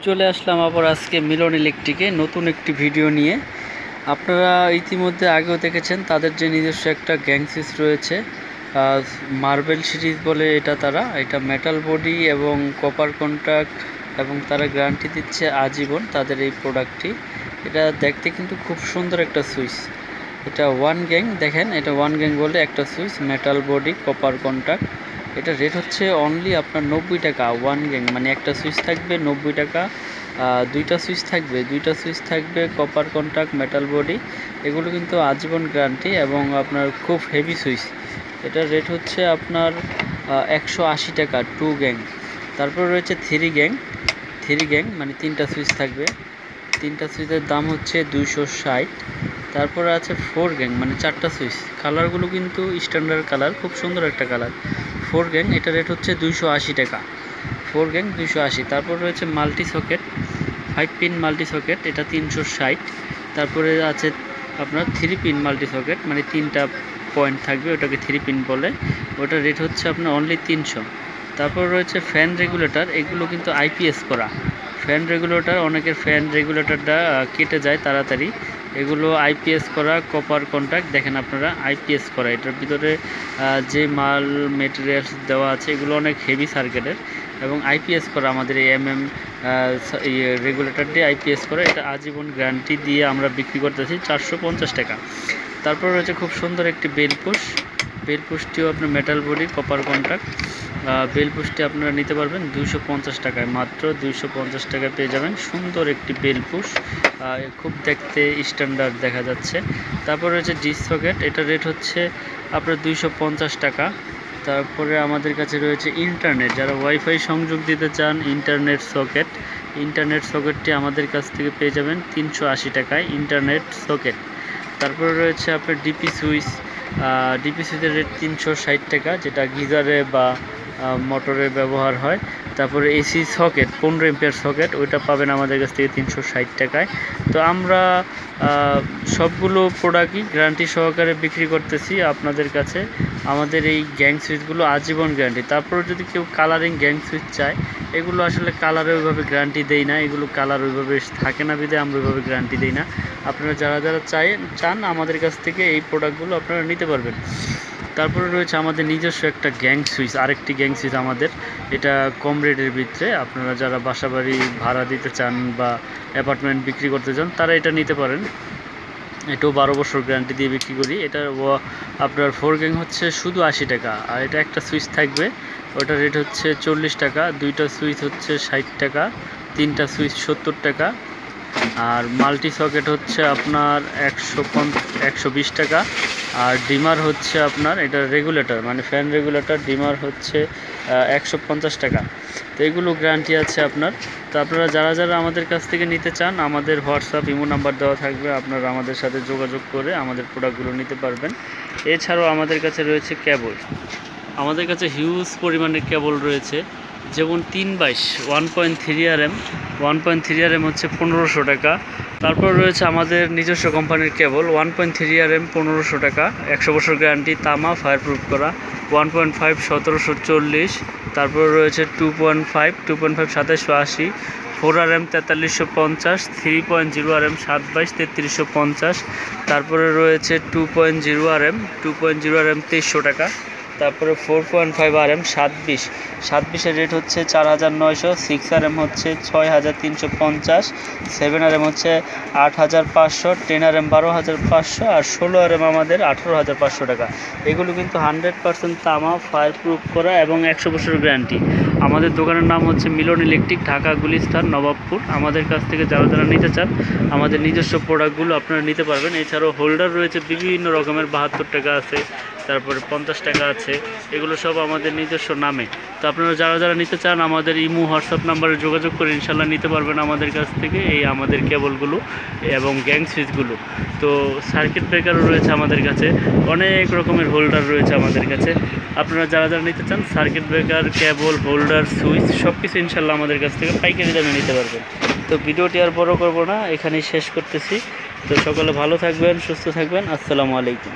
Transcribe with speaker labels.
Speaker 1: চলে আসলাম আবার আজকে মিলন ইলেকট্রিকে নতুন একটি ভিডিও নিয়ে। আপনারা ইতিমধ্যে আগেও দেখেছেন তাদের যে নিজস্ব একটা গ্যাং সুইচ রয়েছে, মার্বেল সিরিজ বলে এটা মেটাল বডি এবং কপার কন্ট্যাক্ট, এবং তারা গ্যারান্টি দিচ্ছে আজীবন তাদের এই প্রোডাক্টটি। এটা দেখতে কিন্তু খুব সুন্দর একটা সুইচ। এটা ওয়ান গ্যাং, দেখেন এটা ওয়ান গ্যাং বলে একটা switch, metal body copper contact. এটা রেট হচ্ছে অনলি আপনার 90 টাকা। ওয়ান গ্যাং মানে একটা সুইচ থাকবে 90 টাকা, দুইটা সুইচ থাকবে কপার কন্ট্যাক্ট মেটাল বডি। এগুলো কিন্তু আজীবন গ্যারান্টি এবং আপনার খুব হেভি সুইচ। এটার রেট হচ্ছে আপনার 180 টাকা টু গ্যাং। তারপর রয়েছে থ্রি গ্যাং মানে তিনটা সুইচ থাকবে, তিনটা সুইচের দাম হচ্ছে 260। তারপরে আছে ফোর গ্যাং মানে চারটা সুইচ, কালারগুলো কিন্তু স্ট্যান্ডার্ড কালার, খুব সুন্দর একটা কালার। ফোর গ্যাং এটা রেট হচ্ছে 280 টাকা, ফোর গ্যাং 280। তারপর রয়েছে multi socket, 5 pin multi socket, এটা 360। তারপরে আছে আপনার থ্রি পিন মাল্টি সকেট মানে তিনটা পয়েন্ট থাকবে, ওটাকে থ্রি পিন বলে, ওটার রেট হচ্ছে আপনার অনলি 300। তারপর রয়েছে ফ্যান রেগুলেটর, এগুলো কিন্তু আইপিএস করা ফ্যান রেগুলেটর, অনেকের ফ্যান রেগুলেটরটা কেটে যায় তাড়াতাড়ি, এগুলো আইপিএস করা কপার কন্ট্যাক্ট। দেখেন আপনারা আইপিএস করা, এটার ভিতরে যে মাল মেটেরিয়ালস দেওয়া আছে এগুলো অনেক হেভি সার্কিটের এবং আইপিএস করা। আমাদের এই রেগুলেটর দিয়ে আইপিএস করা, এটা আজীবন গ্যারান্টি দিয়ে আমরা বিক্রি করতেছি 450 টাকা। তারপর রয়েছে খুব সুন্দর একটি বেল পুশটিও আপনার metal body copper contact. Bell পুশটি আপনারা নিতে পারবেন 250 টাকায়, মাত্র 250 টাকায় পেয়ে যাবেন সুন্দর একটি বেল পুশ, খুব দেখতে স্ট্যান্ডার্ড দেখা যাচ্ছে। তারপর রয়েছে ডিশ সকেট, এটার রেট হচ্ছে আপনার 250 টাকা। তারপরে আমাদের কাছে রয়েছে ইন্টারনেট, যারা ওয়াইফাই সংযোগ দিতে চান ইন্টারনেট সকেটটি আমাদের কাছ থেকে পেয়ে যাবেন 380 টাকায় ইন্টারনেট সকেট। তারপরে রয়েছে আপনার ডিপি সুইচের রেট 360 টাকা, যেটা গিজারে বা মোটরে ব্যবহার হয়। তারপরে এসি সকেট 15 এম্পিয়ার সকেট, ওইটা পাবেন আমাদের কাছ থেকে 360 টাকায়। তো আমরা সবগুলো প্রোডাক্টই গ্যারান্টি সহকারে বিক্রি করতেছি আপনাদের কাছে। আমাদের এই গ্যাং সুইচগুলো আজীবন গ্যারান্টি। তারপরে যদি কেউ কালারিং গ্যাং সুইচ চায়, এগুলো আসলে কালারে ওইভাবে গ্যারান্টি দেই না, এগুলো কালার ওইভাবে থাকে না বিধে আমরা ওইভাবে গ্যারান্টি দেই না। আপনারা যারা চান আমাদের কাছ থেকে এই প্রোডাক্টগুলো আপনারা নিতে পারবেন। তারপরে রয়েছে আমাদের নিজস্ব একটা আরেকটি গ্যাং সুইচ আমাদের, এটা কম রেটের ভিতরে। আপনারা যারা বাসাবাড়ি ভাড়া দিতে চান বা অ্যাপার্টমেন্ট বিক্রি করতে চান তারা এটা নিতে পারেন। এটাও 12 বছর গ্যারান্টি দিয়ে বিক্রি করি। এটা আপনার ফোর গ্যাং হচ্ছে শুধু 80 টাকা, আর এটা একটা সুইচ থাকবে, ওটার রেট হচ্ছে 40 টাকা। দুইটা সুইচ হচ্ছে 60 টাকা, তিনটা সুইচ 70 টাকা। আর মাল্টি সকেট হচ্ছে আপনার 120 টাকা। আর ডিমার হচ্ছে আপনার, এটা রেগুলেটর মানে ফ্যান রেগুলেটর, ডিমার হচ্ছে 150 টাকা। তো এগুলো গ্যারান্টি আছে আপনার। তো আপনারা যারা আমাদের কাছ থেকে নিতে চান, আমাদের হোয়াটসঅ্যাপ ইমো নাম্বার দেওয়া থাকবে, আপনারা আমাদের সাথে যোগাযোগ করে আমাদের প্রোডাক্টগুলো নিতে পারবেন। এছাড়াও আমাদের কাছে রয়েছে কেবল, আমাদের কাছে হিউজ পরিমাণের কেবল রয়েছে, যেমন 3/22 1.3 RM হচ্ছে 1500 টাকা। তারপর রয়েছে আমাদের নিজস্ব কোম্পানির কেবল 1.3 RM 1500 টাকা, 100 বছর গ্যারান্টি, তামা ফায়ারপ্রুফ করা। 1.5 1740। তারপর রয়েছে 2.5 2780, 4 RM 4350, 3.0 RM 7/22 3350। তারপরে রয়েছে 2.0 RM 2300 টাকা। তারপরে 4.5 RM 720 রেট হচ্ছে 4900, 6 RM হচ্ছে 6350, 7 RM হচ্ছে 8500, 10 RM 12500, আর 16 RM আমাদের 18500 টাকা। এগুলো কিন্তু 100% তামা ফায়ারপ্রুফ করা এবং 100 বছরের গ্যারান্টি। আমাদের দোকানের নাম হচ্ছে মিলন ইলেকট্রিক, ঢাকা গুলিস্তান নবাবপুর। আমাদের কাছ থেকে যারা নিতে চান আমাদের নিজস্ব প্রোডাক্টগুলো আপনারা নিতে পারবেন। এছাড়াও হোল্ডার রয়েছে বিভিন্ন রকমের, 72 টাকা আছে, তারপরে 50 টাকা আছে, এগুলো সব আমাদের নিজস্ব নামে। তো আপনারা যারা নিতে চান আমাদের ইমো হোয়াটসঅ্যাপ নাম্বারে যোগাযোগ করে ইনশাল্লাহ নিতে পারবেন আমাদের কাছ থেকে এই আমাদের কেবলগুলো এবং গ্যাং সুইচগুলো। তো সার্কিট ব্রেকারও রয়েছে আমাদের কাছে, অনেক রকমের হোল্ডার রয়েছে আমাদের কাছে। আপনারা যারা নিতে চান সার্কিট ব্রেকার, কেবল, হোল্ডার, সুইচ সব কিছু ইনশাল্লাহ আমাদের কাছ থেকে পাইকারি দামে নিতে পারবেন। তো ভিডিওটি আর বড় করব না, এখানেই শেষ করতেছি। তো সকলে ভালো থাকবেন, সুস্থ থাকবেন। আসসালামু আলাইকুম।